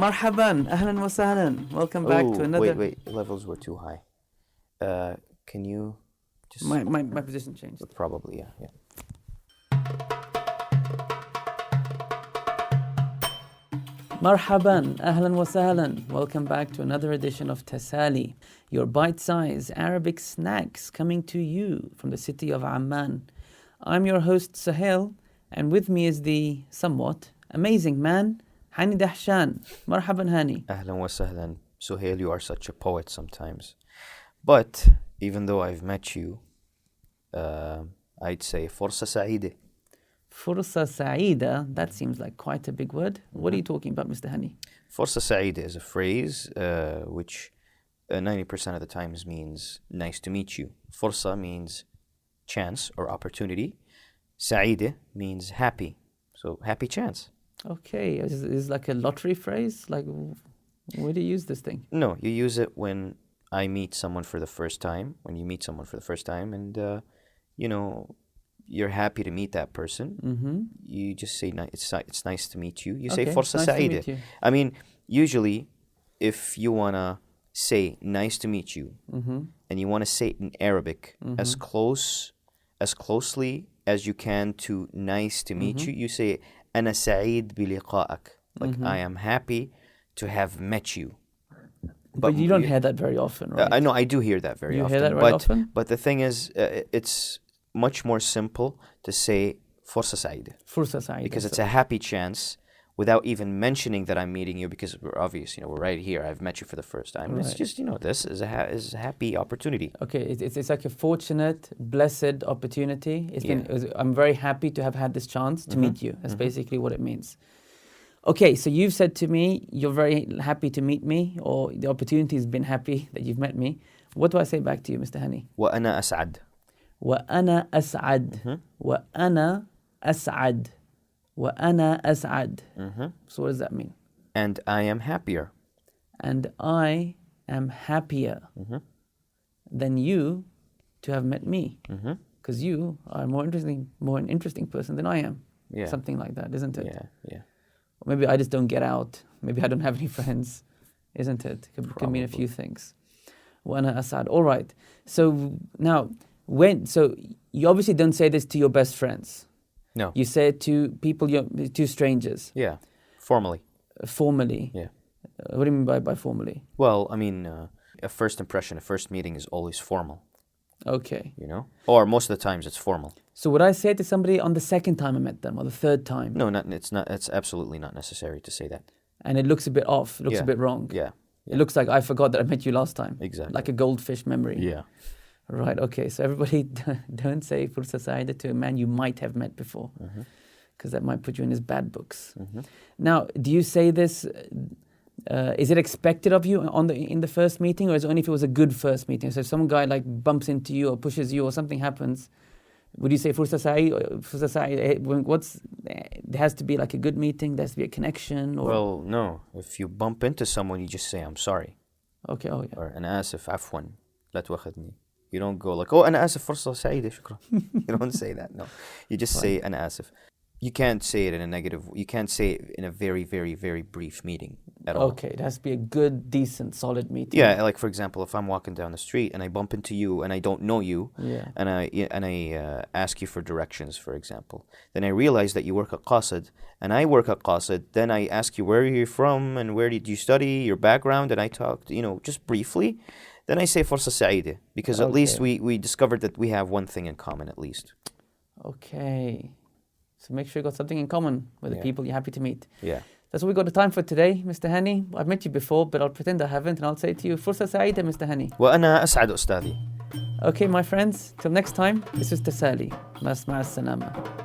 Marhaban, ahlan wa sahlan. Welcome back to another. Wait, levels were too high. Can you just... My position changed. Probably, yeah. Marhaban, ahlan wa sahlan. Welcome back to another edition of Tasali, your bite-sized Arabic snacks coming to you from the city of Amman. I'm your host Sahel, and with me is the somewhat amazing man, Hani Dahshan. Marhaban, Hani. Ahlan wa sahlan. Suhail, you are such a poet sometimes. But even though I've met you, I'd say Forsa Saide. Fursa Saida, that seems like quite a big word. What are you talking about, Mr. Hani? Forsa Saide is a phrase which 90% of the times means nice to meet you. Forsa means chance or opportunity. Saide means happy. So happy chance. Okay, is like a lottery phrase? Like, where do you use this thing? No, you use it when I meet someone for the first time. When you meet someone for the first time and, you're happy to meet that person. Mm-hmm. You just say, it's nice to meet you. You say, Forsa nice to Saide. meet you. I mean, usually, if you want to say, nice to meet you, and you want to say it in Arabic as closely as you can to nice to meet you, you say, أنا سعيد بلقائك. Like, I am happy to have met you. But you don't hear that very often, right? I know, I do hear that very often. You hear that very often? But the thing is, it's much more simple to say Forsa Saide. Fursa Saida. Because it's a happy chance without even mentioning that I'm meeting you, because we're obvious, we're right here. I've met you for the first time. Right. It's just, this is a happy opportunity. Okay, it's like a fortunate, blessed opportunity. I'm very happy to have had this chance to meet you. That's basically what it means. Okay, so you've said to me, you're very happy to meet me, or the opportunity has been happy that you've met me. What do I say back to you, Mr. Hani? وأنا أسعد. وأنا أسعد. وأنا أسعد. وأنا أسعد. So what does that mean? And I am happier. And I am happier than you to have met me. Because you are a more interesting person than I am. Yeah. Something like that, isn't it? Yeah. Or maybe I just don't get out. Maybe I don't have any friends. Isn't it? Could mean a few things. وأنا أسعد. All right. So now, so you obviously don't say this to your best friends. No. You say it to people, to strangers. Yeah. Formally. Formally. Yeah. What do you mean by formally? Well, I mean, a first impression, a first meeting is always formal. Okay. Or most of the times it's formal. So would I say it to somebody on the second time I met them, or the third time? No, it's not. It's absolutely not necessary to say that. And it looks a bit off. It looks a bit wrong. Yeah. It looks like I forgot that I met you last time. Exactly. Like a goldfish memory. Yeah. Right, okay. So everybody don't say Fursa Saida to a man you might have met before. Because that might put you in his bad books. Now, do you say this, is it expected of you in the first meeting, or is it only if it was a good first meeting? So if some guy like bumps into you or pushes you or something happens, would you say Fursa Saida? There has to be like a good meeting, there has to be a connection? Or? Well, no. If you bump into someone, you just say, I'm sorry. Okay, oh yeah. Or أنا آسف عفوا لا تواخذني. You don't go like, oh, أنا آسف فرصة سعيدة شكرا. You don't say that, no. You just say أنا آسف. You can't say it in a negative, you can't say it in a very, very, very brief meeting at all. Okay, it has to be a good, decent, solid meeting. Yeah, like for example, if I'm walking down the street and I bump into you and I don't know you, and I ask you for directions, for example, then I realize that you work at Qasid and I work at Qasid, then I ask you where are you from and where did you study, your background, and I talk, just briefly, then I say Forsa Saide, because at least we discovered that we have one thing in common at least. Okay. So make sure you got something in common with the people you're happy to meet. Yeah. That's what we got the time for today, Mr. Hani. I've met you before, but I'll pretend I haven't, and I'll say to you, Fursa Saida, Mr. Hani. وأنا أسعد أستاذي. Okay, my friends, till next time, this is Tasali. مع السلامة.